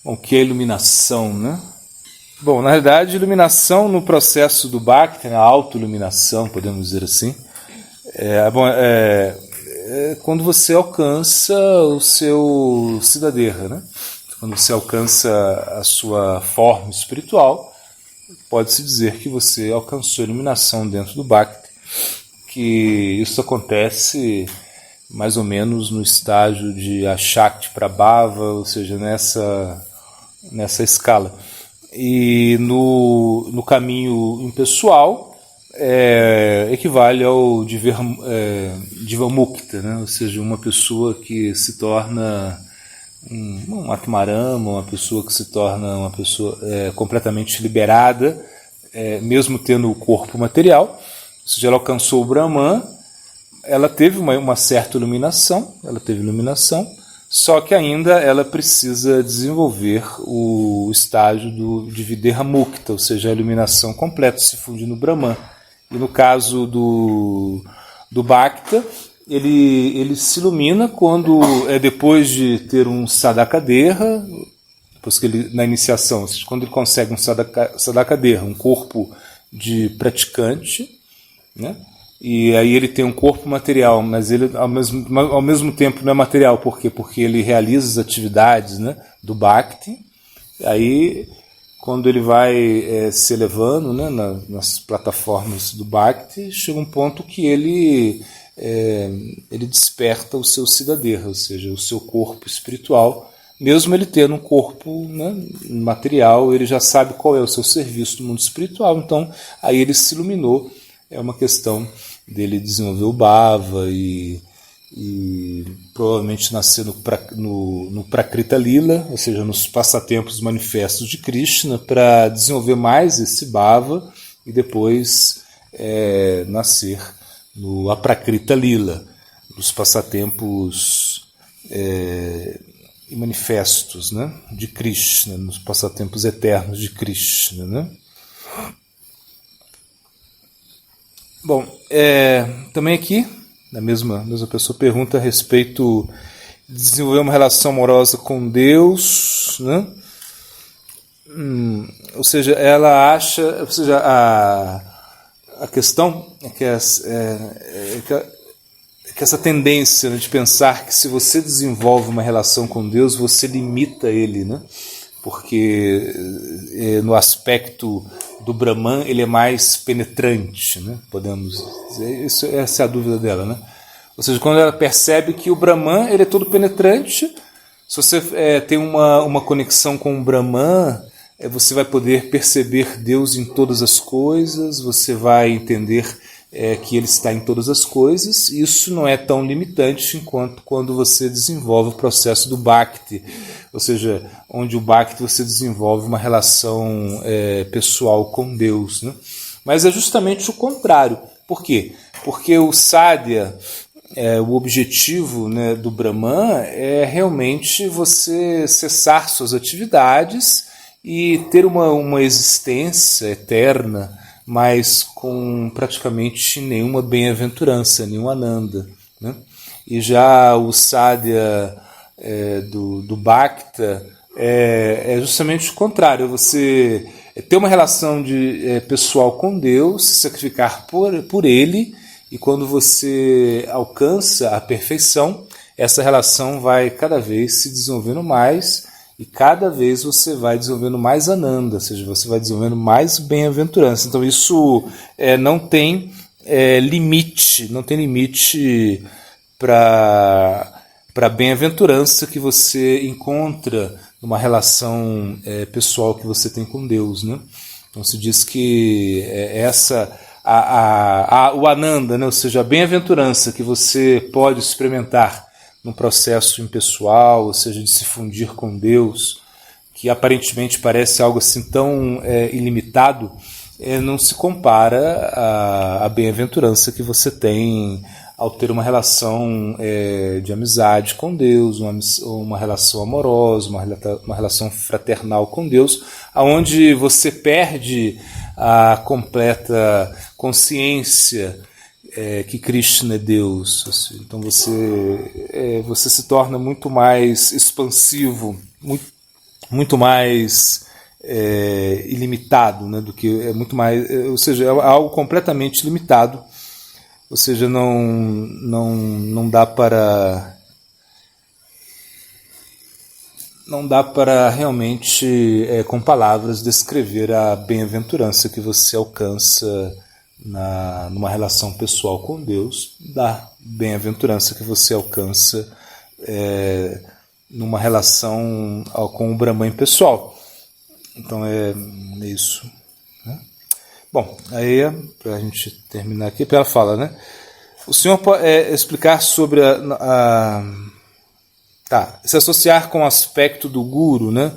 Bom, o que é iluminação, né? Bom, na realidade, iluminação no processo do Bhakti, a autoiluminação, podemos dizer assim, é quando você alcança o seu Siddhadeha, né? Quando você alcança a sua forma espiritual, pode-se dizer que você alcançou a iluminação dentro do Bhakti, que isso acontece mais ou menos no estágio de Ashakti Prabhava, ou seja, nessa escala. E no caminho impessoal equivale ao Divamukta, né? Ou seja, uma pessoa que se torna um Atmarama, uma pessoa que se torna uma pessoa completamente liberada, mesmo tendo o corpo material. Ou seja, ela alcançou o Brahman, ela teve uma certa iluminação, só que ainda ela precisa desenvolver do estágio de Videha Mukta, ou seja, a iluminação completa, se funde no Brahman. E no caso do Bhakta, ele se ilumina quando depois de ter um Sadhakadeha, depois que ele, na iniciação, ou seja, quando ele consegue um Sadhakadeha, um corpo de praticante, né? E aí ele tem um corpo material, mas ele ao mesmo tempo não é material. Por quê? Porque ele realiza as atividades, né, do Bhakti. Aí, quando ele vai se elevando, né, nas plataformas do Bhakti, chega um ponto que ele desperta o seu Siddhadeha, ou seja, o seu corpo espiritual. Mesmo ele tendo um corpo, né, material, ele já sabe qual é o seu serviço no mundo espiritual. Então, aí ele se iluminou. É uma questão dele desenvolver o bhava e provavelmente nascer no Prakrita Lila, ou seja, nos passatempos manifestos de Krishna, para desenvolver mais esse bhava e depois nascer no Aprakrita Lila, nos passatempos e manifestos, né, de Krishna, nos passatempos eternos de Krishna, né? Bom, também aqui, a mesma pessoa pergunta a respeito de desenvolver uma relação amorosa com Deus, né? Ou seja, ela acha, ou seja, a questão é que essa tendência, né, de pensar que se você desenvolve uma relação com Deus, você limita ele, né? Porque no aspecto do Brahman ele é mais penetrante, né? Podemos dizer, essa é a dúvida dela, né? Ou seja, quando ela percebe que o Brahman ele é todo penetrante, se você tem uma conexão com o Brahman, você vai poder perceber Deus em todas as coisas, você vai entender que ele está em todas as coisas. Isso não é tão limitante enquanto quando você desenvolve o processo do Bhakti, ou seja, onde o Bhakti você desenvolve uma relação pessoal com Deus, né? Mas é justamente o contrário. Por quê? Porque o Sadhya, o objetivo, né, do Brahman é realmente você cessar suas atividades e ter uma existência eterna, mas com praticamente nenhuma bem-aventurança, nenhum ananda, né? E já o Sadhya do Bhakta é justamente o contrário, você ter uma relação pessoal com Deus, se sacrificar por Ele, e quando você alcança a perfeição, essa relação vai cada vez se desenvolvendo mais, e cada vez você vai desenvolvendo mais ananda, ou seja, você vai desenvolvendo mais bem-aventurança. Então isso não tem limite para a bem-aventurança que você encontra numa relação pessoal que você tem com Deus, né? Então se diz que o ananda, né? Ou seja, a bem-aventurança que você pode experimentar num processo impessoal, ou seja, de se fundir com Deus, que aparentemente parece algo assim tão ilimitado, não se compara à bem-aventurança que você tem ao ter uma relação de amizade com Deus, uma relação amorosa, uma relação fraternal com Deus, onde você perde a completa consciência que Krishna é Deus. Então você se torna muito mais expansivo, muito mais ilimitado, né, do que é muito mais, ou seja, é algo completamente limitado, ou seja, não dá para realmente, com palavras, descrever a bem-aventurança que você alcança numa relação pessoal com Deus, da bem-aventurança que você alcança numa relação com o Brahman pessoal. Então é isso, né? Bom, aí para a gente terminar aqui, ela fala, né? O senhor pode explicar sobre se associar com o aspecto do guru, né?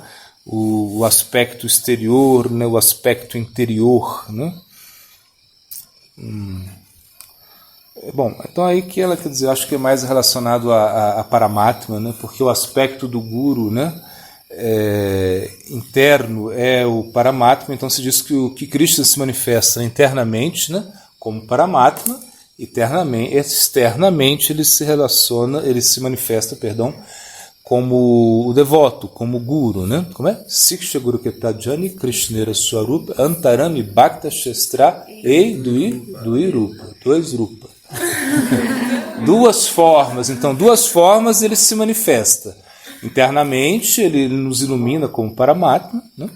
O aspecto exterior, né? O aspecto interior, né? Bom, então aí que ela quer dizer, acho que é mais relacionado a Paramatma, né? Porque o aspecto do guru, né? Interno é o Paramatma, então se diz que o que Krishna se manifesta internamente, né? Como Paramatma, externamente ele se manifesta, como o devoto, como o guru, né? Como é? Siksha Guru Ketajani Krishnera Swarupa Antarami Bhakta Shestra Ei Dui Rupa. Dois Rupa. Duas formas ele se manifesta. Internamente ele nos ilumina como Paramatma, né?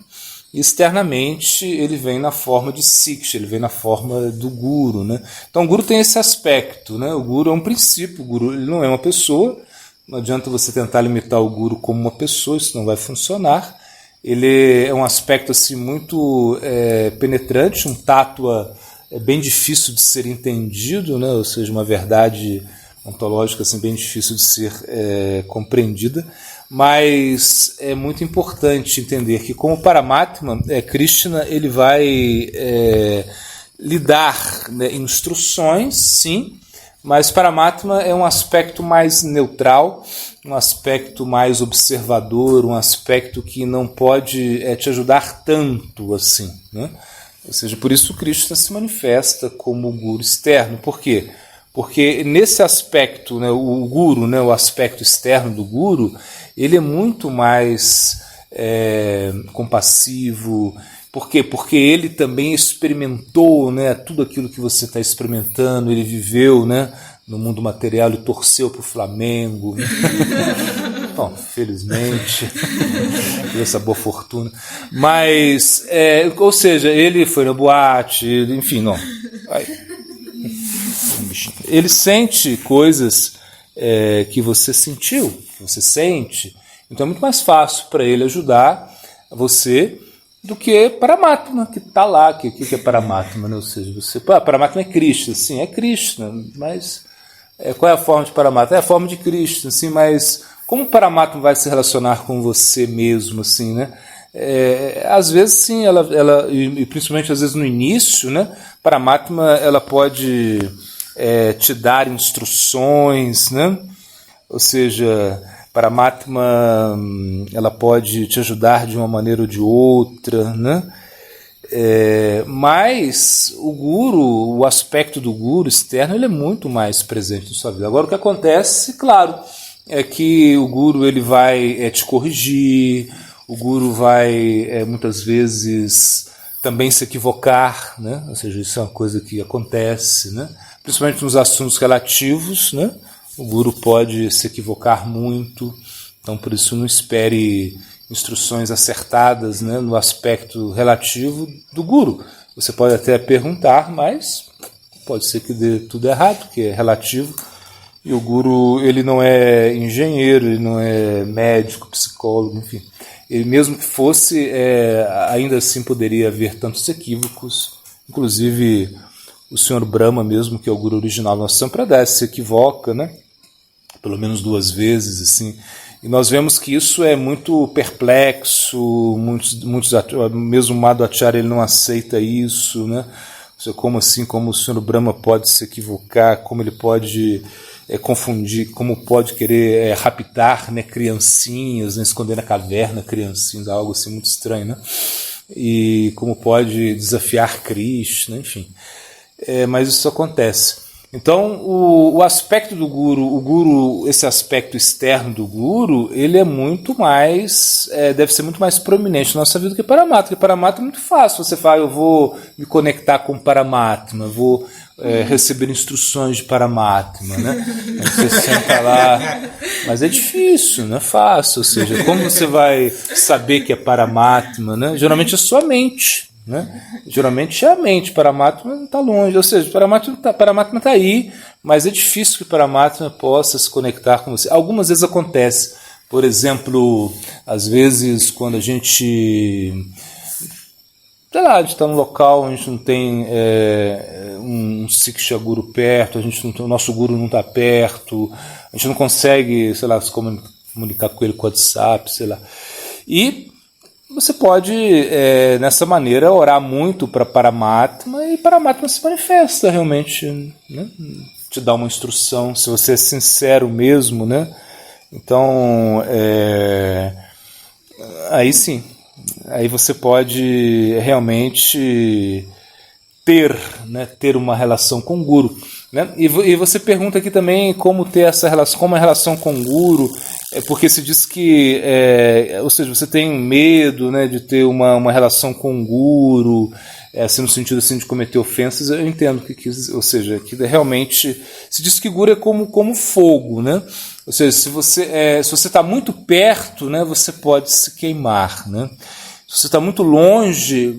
E externamente ele vem na forma de Siksha, ele vem na forma do Guru, né? Então o Guru tem esse aspecto, né? O Guru é um princípio, o Guru ele não é uma pessoa. Não adianta você tentar limitar o Guru como uma pessoa, isso não vai funcionar. Ele é um aspecto assim, muito penetrante, um tátua bem difícil de ser entendido, né? Ou seja, uma verdade ontológica assim, bem difícil de ser compreendida. Mas é muito importante entender que, como Paramatma, Krishna ele vai lhe dar, né, instruções, sim, mas Paramatma é um aspecto mais neutral, um aspecto mais observador, um aspecto que não pode te ajudar tanto assim, né? Ou seja, por isso Krishna se manifesta como o Guru externo. Por quê? Porque nesse aspecto, né, o Guru, né, o aspecto externo do Guru, ele é muito mais compassivo. Por quê? Porque ele também experimentou, né, tudo aquilo que você está experimentando, ele viveu, né, no mundo material, ele torceu para o Flamengo. Bom, felizmente, teve essa boa fortuna. Mas, ou seja, ele foi na boate, enfim, não. Ele sente coisas que você sentiu, que você sente. Então é muito mais fácil para ele ajudar você do que Paramatma, que está lá. O que é Paramatma? Né? Ou seja, Paramatma é Krishna, sim, é Krishna, mas qual é a forma de Paramatma? É a forma de Krishna, sim, mas como Paramatma vai se relacionar com você mesmo, assim, né? Às vezes, sim, ela e principalmente às vezes no início, né? Paramatma ela pode te dar instruções, né? Ou seja, Paramatma ela pode te ajudar de uma maneira ou de outra, né? Mas o Guru, o aspecto do Guru externo, ele é muito mais presente na sua vida. Agora o que acontece, claro, é que o Guru ele vai te corrigir, o Guru vai muitas vezes também se equivocar, né? Ou seja, isso é uma coisa que acontece, né? Principalmente nos assuntos relativos, né? O Guru pode se equivocar muito, então por isso não espere instruções acertadas, né, no aspecto relativo do Guru. Você pode até perguntar, mas pode ser que dê tudo errado, que é relativo. E o Guru ele não é engenheiro, ele não é médico, psicólogo, enfim. Ele mesmo que fosse, ainda assim poderia haver tantos equívocos. Inclusive o Sr. Brahma mesmo, que é o Guru original do nosso Sampradaya, se equivoca, né? Pelo menos 2 vezes, assim. E nós vemos que isso é muito perplexo, muitos mesmo o Madhvacharya ele não aceita isso, né? Como assim, como o Sr. Brahma pode se equivocar, como ele pode confundir, como pode querer raptar, né, criancinhas, né, esconder na caverna criancinhas, algo assim muito estranho, né? E como pode desafiar Krishna, enfim. Mas isso acontece. Então, o aspecto do guru, esse aspecto externo do guru, ele é muito mais, deve ser muito mais prominente na nossa vida do que Paramatma. Porque Paramatma é muito fácil. Você fala, eu vou me conectar com Paramatma, vou receber instruções de Paramatma, né? Você senta lá, mas é difícil, não é fácil. Ou seja, como você vai saber que é Paramatma, né? Geralmente é sua mente. Né? Geralmente é a mente, Paramatma está longe, ou seja, Paramatma está aí, mas é difícil que Paramatma possa se conectar com você. Algumas vezes acontece, por exemplo, às vezes quando a gente, sei lá, a gente está num local, a gente não tem um Siksha Guru perto, o nosso Guru não está perto, a gente não consegue, sei lá, se comunicar com ele com o WhatsApp, sei lá, e você pode, nessa maneira, orar muito para Paramatma e Paramatma se manifesta realmente, né? Te dá uma instrução, se você é sincero mesmo, né? Então, aí sim, aí você pode realmente ter uma relação com o Guru. Né? E você pergunta aqui também como ter essa relação, como a relação com o Guru, porque se diz que, ou seja, você tem medo, né, de ter uma relação com o Guru, assim, no sentido assim, de cometer ofensas. Eu entendo que ou seja, que realmente se diz que Guru é como fogo, né? Ou seja, se você está muito perto, né, você pode se queimar, né? Se você está muito longe,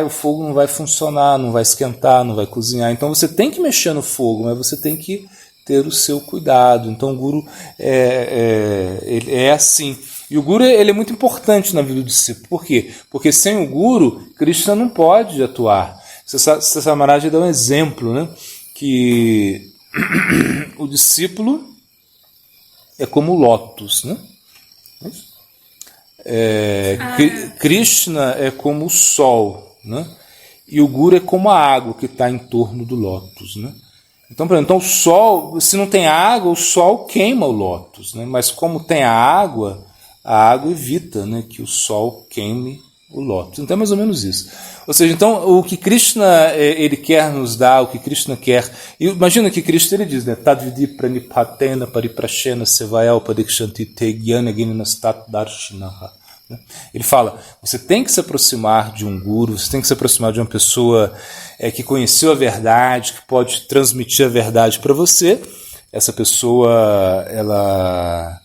o fogo não vai funcionar, não vai esquentar, não vai cozinhar. Então você tem que mexer no fogo, mas você tem que ter o seu cuidado. Então o Guru ele é assim. E o Guru ele é muito importante na vida do discípulo. Por quê? Porque sem o Guru, Krishna não pode atuar. Samaraj dá um exemplo, né? Que o discípulo é como o lótus, né? Krishna é como o sol, né? E o Guru é como a água que está em torno do lótus, né? Então, por exemplo, o sol, se não tem água, o sol queima o lótus, né? Mas como tem a água evita, né, que o sol queime o lótus. Então é mais ou menos isso. Ou seja, então o que Krishna ele quer nos dar, o que Krishna quer. Imagina que Krishna ele diz, né? Tadvidi pranipatena pariprashena sevaya upadikshanti te gyana gnanastat darshinaha. Ele fala, você tem que se aproximar de um guru, você tem que se aproximar de uma pessoa que conheceu a verdade, que pode transmitir a verdade para você. Essa pessoa, ela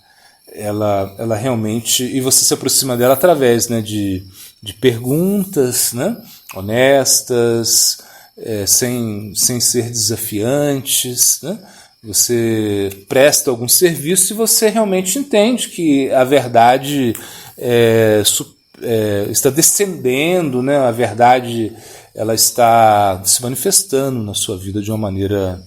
realmente, e você se aproxima dela através, né, de perguntas, né, honestas, sem ser desafiantes, né? Você presta algum serviço e você realmente entende que a verdade está descendendo, né? A verdade ela está se manifestando na sua vida de uma maneira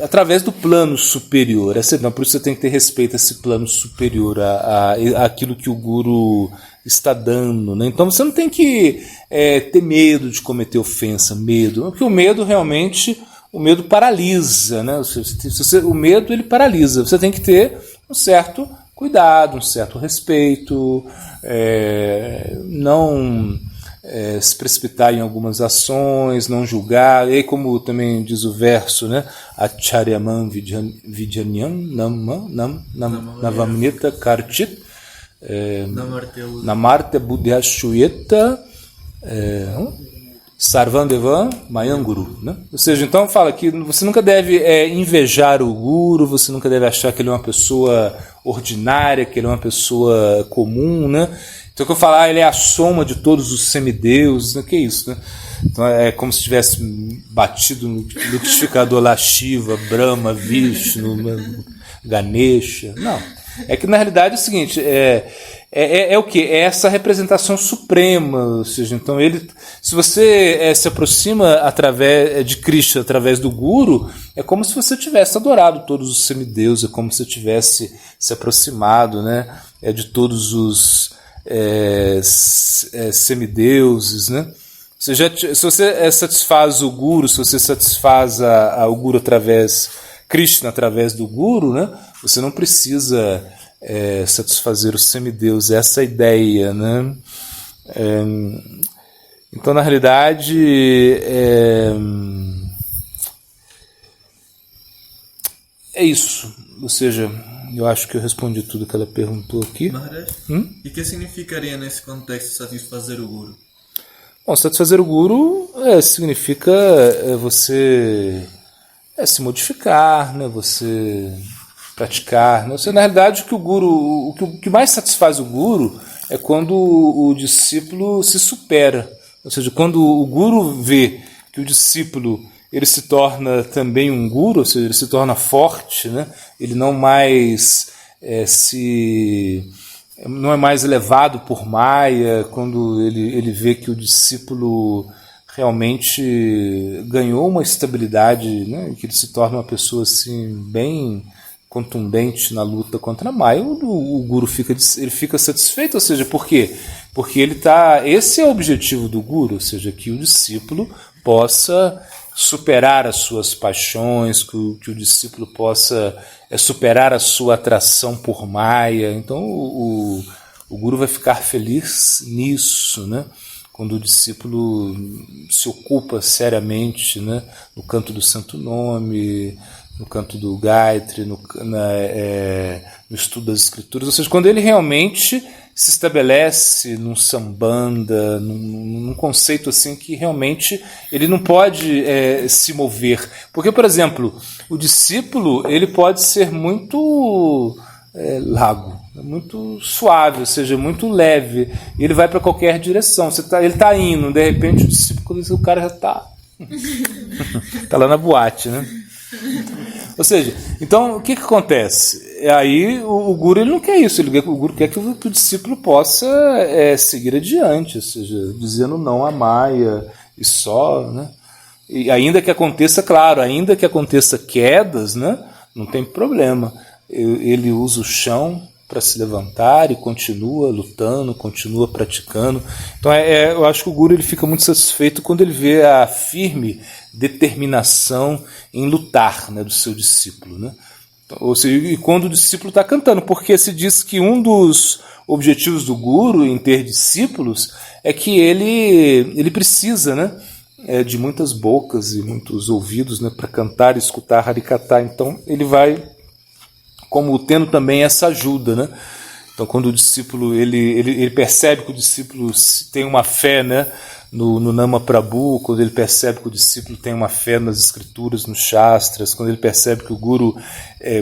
através do plano superior. Então, por isso você tem que ter respeito a esse plano superior, a aquilo que o Guru está dando. Né? Então você não tem que ter medo de cometer ofensa, porque o medo realmente, o medo paralisa. Né? O medo ele paralisa. Você tem que ter um certo cuidado, um certo respeito, não se precipitar em algumas ações, não julgar, e como também diz o verso, né? Acharyamam Vijanyam Navamnita Karchit Namarte Buddhyashuyeta Sarvandevam Mayanguru. Né? Ou seja, então fala que você nunca deve invejar o Guru, você nunca deve achar que ele é uma pessoa ordinária, que ele é uma pessoa comum, né? Então, que eu falar, ele é a soma de todos os semideuses, né? Que é isso, né? Então, é como se tivesse batido no liquidificador lá Shiva, Brahma, Vishnu, Ganesha. Não. É que, na realidade, é o seguinte, o quê? É essa representação suprema, ou seja, então se você se aproxima através de Krishna, através do Guru, é como se você tivesse adorado todos os semideuses, é como se você tivesse se aproximado, né, de todos os semideuses, né? Se você satisfaz o Guru, se você satisfaz o Guru através, Krishna através do Guru, né? Você não precisa satisfazer os semideuses, essa é a ideia, né? Então, na realidade, é isso. Ou seja, eu acho que eu respondi tudo que ela perguntou aqui. Maharaj, e o que significaria nesse contexto satisfazer o Guru? Bom, satisfazer o Guru significa você se modificar, né? Você praticar. Né? Na realidade, o que mais satisfaz o Guru é quando o discípulo se supera. Ou seja, quando o Guru vê que o discípulo ele se torna também um Guru, ou seja, ele se torna forte, né? Ele não mais não é mais levado por Maya, quando ele vê que o discípulo realmente ganhou uma estabilidade, né? Que ele se torna uma pessoa assim bem contundente na luta contra a Maya, o Guru fica satisfeito. Ou seja, por quê? Porque esse é o objetivo do Guru, ou seja, que o discípulo possa superar as suas paixões, que o discípulo possa superar a sua atração por Maya. Então o Guru vai ficar feliz nisso, né? Quando o discípulo se ocupa seriamente, né? No canto do Santo Nome, no canto do Gayatri, no estudo das Escrituras. Ou seja, quando ele realmente se estabelece num sambanda, num conceito assim que realmente ele não pode se mover. Porque, por exemplo, o discípulo ele pode ser muito largo, muito suave, ou seja, muito leve. E ele vai para qualquer direção. Ele está indo, de repente o discípulo, o cara já está tá lá na boate, né? Ou seja, então o que acontece? Aí o Guru ele não quer isso, o Guru quer que o discípulo possa seguir adiante, ou seja, dizendo não à Maya e só, né? E ainda que aconteça, claro, ainda que aconteça quedas, né? Não tem problema. Ele usa o chão para se levantar e continua lutando, continua praticando. Então eu acho que o Guru ele fica muito satisfeito quando ele vê a firme determinação em lutar, né, do seu discípulo, né? Então, ou seja, e quando o discípulo está cantando, porque se diz que um dos objetivos do Guru em ter discípulos é que ele precisa, né, de muitas bocas e muitos ouvidos, né, para cantar e escutar Harikatha. Então ele vai como tendo também essa ajuda, né? Então, quando o discípulo ele percebe que o discípulo tem uma fé, né, no Nama Prabhu, quando ele percebe que o discípulo tem uma fé nas escrituras, nos shastras, quando ele percebe que o Guru,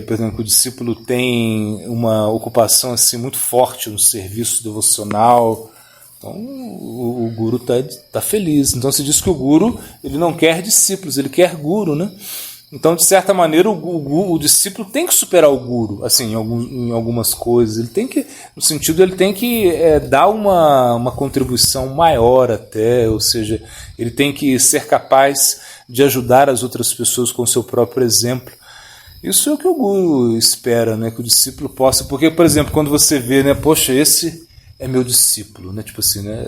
por exemplo, que o discípulo tem uma ocupação assim muito forte no serviço devocional, então o Guru tá feliz. Então se diz que o Guru ele não quer discípulos, ele quer Guru, né? Então, de certa maneira, o discípulo tem que superar o Guru, assim, em algumas coisas. Ele tem que, no sentido, ele tem que dar uma contribuição maior até, ou seja, ele tem que ser capaz de ajudar as outras pessoas com o seu próprio exemplo. Isso é o que o Guru espera, né, que o discípulo possa. Porque, por exemplo, quando você vê, né, poxa, esse é meu discípulo, né? Tipo assim, né?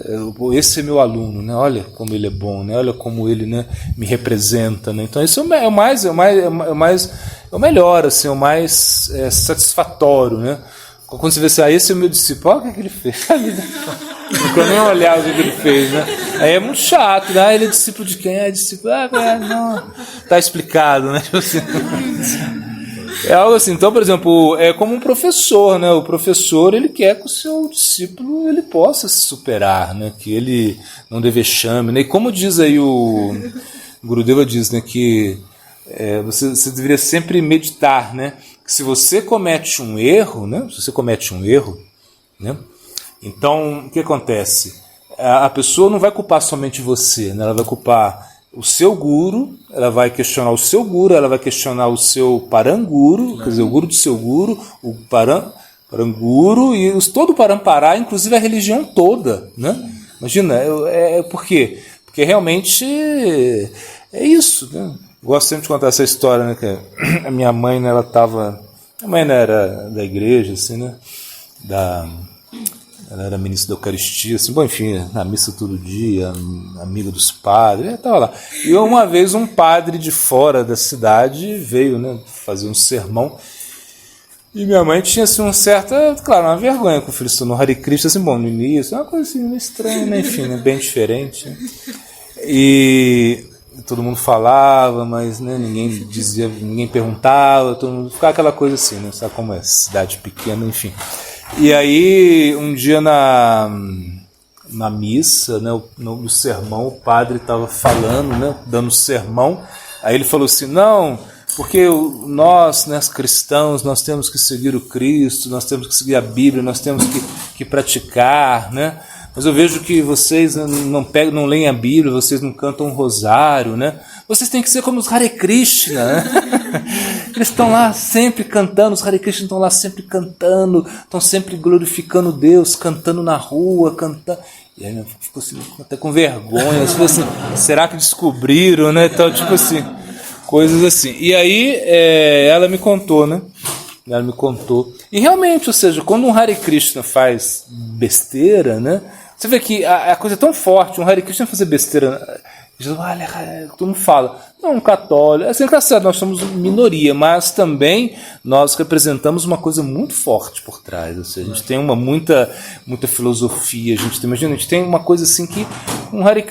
Esse é meu aluno, né? Olha como ele é bom, né? Olha como ele, né, me representa, né? Então isso é o melhor, assim, o mais satisfatório, né? Quando você vê assim, esse é o meu discípulo, olha o que ele fez, não quero nem olhar o que ele fez, né? Aí é muito chato, né? Ele é discípulo de quem? É discípulo, não, tá explicado, né? Tipo assim. É algo assim. Então, por exemplo, é como um professor, né? O professor ele quer que o seu discípulo ele possa se superar, né? Que ele não dê vexame, né? E como diz aí o Gurudeva diz, né? Que você deveria sempre meditar, né? Que se você comete um erro, né? Se você comete um erro, né? Então, o que acontece? A pessoa não vai culpar somente você, né? Ela vai culpar o seu Guru, ela vai questionar o seu Guru, ela vai questionar o seu Paranguru, quer dizer, o Guru do seu Guru, o Paranguru e todo o Parampará, inclusive a religião toda, né? Imagina, por quê? Porque realmente é isso, né? Gosto sempre de contar essa história, né? Que a minha mãe, né, minha mãe, né, era da igreja, assim, né? Ela era ministra da Eucaristia, assim, bom, enfim, na missa todo dia, amiga dos padres, estava lá. E uma vez um padre de fora da cidade veio, né, fazer um sermão, E minha mãe tinha assim uma certa, claro, uma vergonha com o filho no Hare Krishna, assim, bom, no início, uma coisa assim, meio estranha, né? Enfim, né? Bem diferente. E todo mundo falava, mas né, ninguém dizia, ninguém perguntava, todo mundo ficava aquela coisa assim, né? Sabe como é? Cidade pequena, enfim. E aí, um dia na missa, né, no sermão, o padre estava falando, né, dando sermão, aí ele falou assim, não, porque nós, né, cristãos, nós temos que seguir o Cristo, nós temos que seguir a Bíblia, nós temos que praticar, né? Mas eu vejo que vocês não leem a Bíblia, vocês não cantam um rosário, né? Vocês têm que ser como os Hare Krishna, né? Eles estão lá sempre cantando, os Hare Krishna estão lá sempre cantando, estão sempre glorificando Deus, cantando na rua, cantando. E aí ficou assim, até com vergonha, assim, será que descobriram, né? Então, tipo assim, coisas assim. E aí ela me contou, né? Ela me contou. E realmente, ou seja, quando um Hare Krishna faz besteira, né? Você vê que a coisa é tão forte, um Hare Krishna fazer besteira. Olha, todo mundo fala, não, um católico, assim, tá certo, nós somos minoria, mas também nós representamos uma coisa muito forte por trás, ou seja, a gente tem muita filosofia, imagina, a gente tem uma coisa assim que um Hare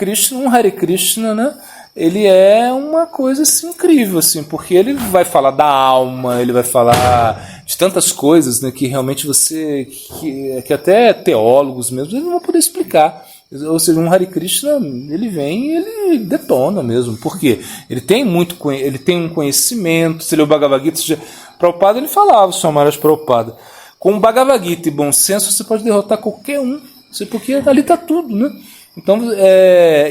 Krishna, né, ele é uma coisa assim, incrível, assim, porque ele vai falar da alma, ele vai falar de tantas coisas, né, que realmente que até teólogos mesmo, eles não vão poder explicar. Ou seja, um Hare Krishna, ele vem e ele detona mesmo. Por quê? Ele tem um conhecimento. Se ele é o Bhagavad Gita, Prabhupada, ele falava, o Swami Maharaj Prabhupada, com o Bhagavad Gita e bom senso, você pode derrotar qualquer um. Porque ali está tudo, né? Então,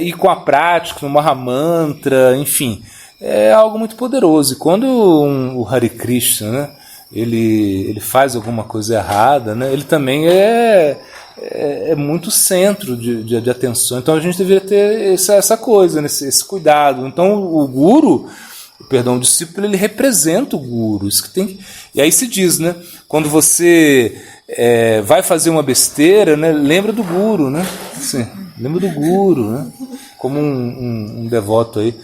e com a prática, no Mahamantra, enfim, é algo muito poderoso. E quando o Hare Krishna, né, ele faz alguma coisa errada, né, ele também é muito centro de atenção. Então a gente deveria ter essa coisa, né, esse cuidado. Então o discípulo, ele representa o guru. Isso que tem. E aí se diz, né, quando você vai fazer uma besteira, né, lembra do guru, né? Assim, lembra do guru, né? Como um devoto aí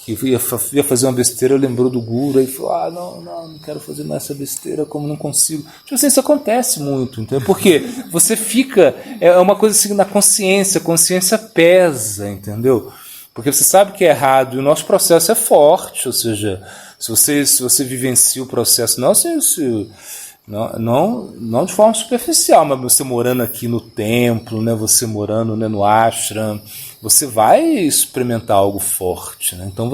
que ia fazer uma besteira, lembrou do guru e falou, não quero fazer mais essa besteira, como não consigo. Tipo assim, isso acontece muito, entendeu? Porque você fica, é uma coisa assim na consciência, a consciência pesa, entendeu? Porque você sabe que é errado e o nosso processo é forte, ou seja, se você vivencia o processo, não de forma superficial, mas você morando aqui no templo, né, você morando, né, no ashram, você vai experimentar algo forte, né? Então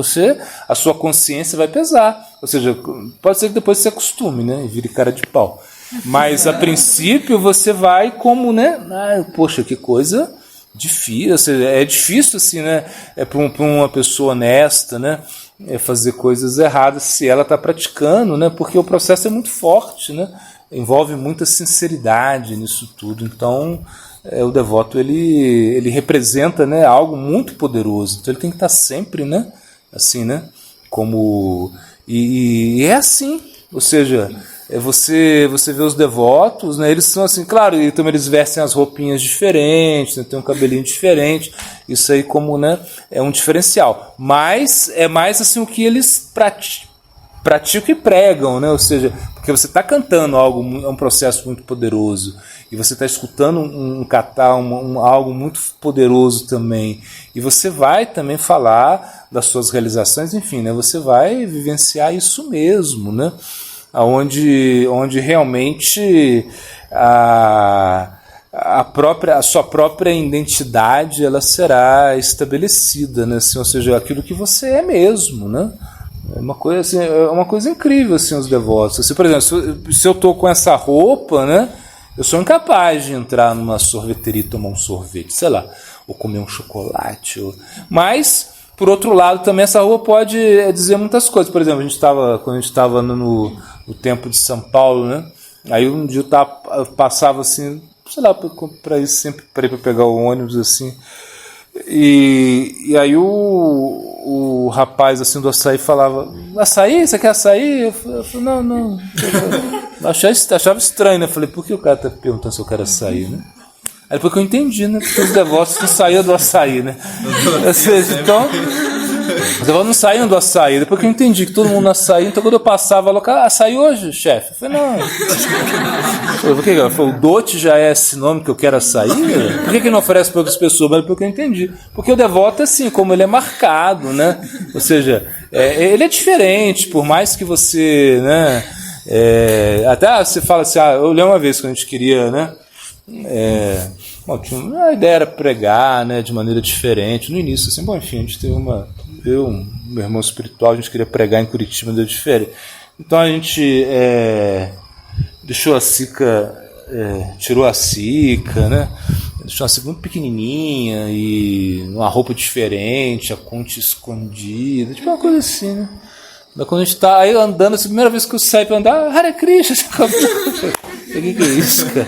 a sua consciência vai pesar. Ou seja, pode ser que depois você acostume, né, e vire cara de pau. Mas a princípio você vai como, né? Poxa, que coisa difícil. Ou seja, é difícil assim, né? Para uma pessoa honesta, né? Fazer coisas erradas se ela está praticando, né? Porque o processo é muito forte, né? Envolve muita sinceridade nisso tudo. Então o devoto ele representa, né, algo muito poderoso. Então ele tem que estar sempre, né, assim, né, como e é assim. Ou seja, você vê os devotos, né, eles são assim, claro, e também eles vestem as roupinhas diferentes, né, tem um cabelinho diferente, isso aí como, né, é um diferencial, mas é mais assim o que eles praticam e pregam, né, ou seja, porque você está cantando algo, é um processo muito poderoso, e você está escutando algo muito poderoso também, e você vai também falar das suas realizações, enfim, né, você vai vivenciar isso mesmo, né, onde realmente a sua própria identidade ela será estabelecida, né? Assim, ou seja, aquilo que você é mesmo, né? É uma coisa assim, é uma coisa incrível assim, os devotos. Assim, por exemplo, se eu estou com essa roupa, né? Eu sou incapaz de entrar numa sorveteria e tomar um sorvete, sei lá, ou comer um chocolate, mas por outro lado, também essa rua pode dizer muitas coisas. Por exemplo, quando a gente estava no tempo de São Paulo, né? Aí um dia eu passava assim, sei lá, para ir sempre para pegar o ônibus assim. E aí o rapaz assim do açaí falava: açaí? Você quer açaí? Eu falei, não. Eu achava estranho, né? Eu falei, por que o cara tá perguntando se eu quero açaí, né? Aí depois que eu entendi, né? Porque os devotos não saíam do açaí, né? Ou seja, então, Mas eu não saindo do açaí, depois que eu entendi que todo mundo no açaí, então quando eu passava lá, açaí hoje, chefe? Eu falei, não. Eu falei, o dote já é esse nome que eu quero açaí? Por que não oferece para outras pessoas? Mas porque eu entendi. Porque o devoto é assim, como ele é marcado, né? Ou seja, ele é diferente, por mais que você, né? Até você fala assim, eu lembro uma vez quando a gente queria, né? A ideia era pregar, né, de maneira diferente no início, assim, enfim, a gente teve meu irmão espiritual, a gente queria pregar em Curitiba, deu diferente. Então a gente deixou a Sica, tirou a Sica, né, deixou a Sica muito pequenininha e uma roupa diferente, a concha escondida, tipo uma coisa assim, né. Quando a gente tá aí andando, assim, a primeira vez que eu saio pra andar, Hare Krishna, o que é isso, cara?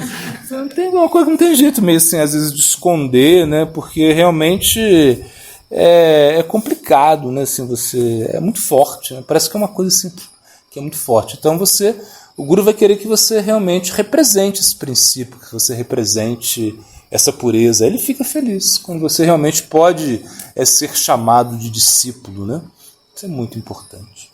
Tem uma coisa que não tem jeito mesmo, assim, às vezes, de esconder, né? Porque realmente é complicado, né? Assim, é muito forte, né? Parece que é uma coisa assim que é muito forte. Então o Guru vai querer que você realmente represente esse princípio, que você represente essa pureza. Ele fica feliz quando você realmente pode ser chamado de discípulo, né? Isso é muito importante.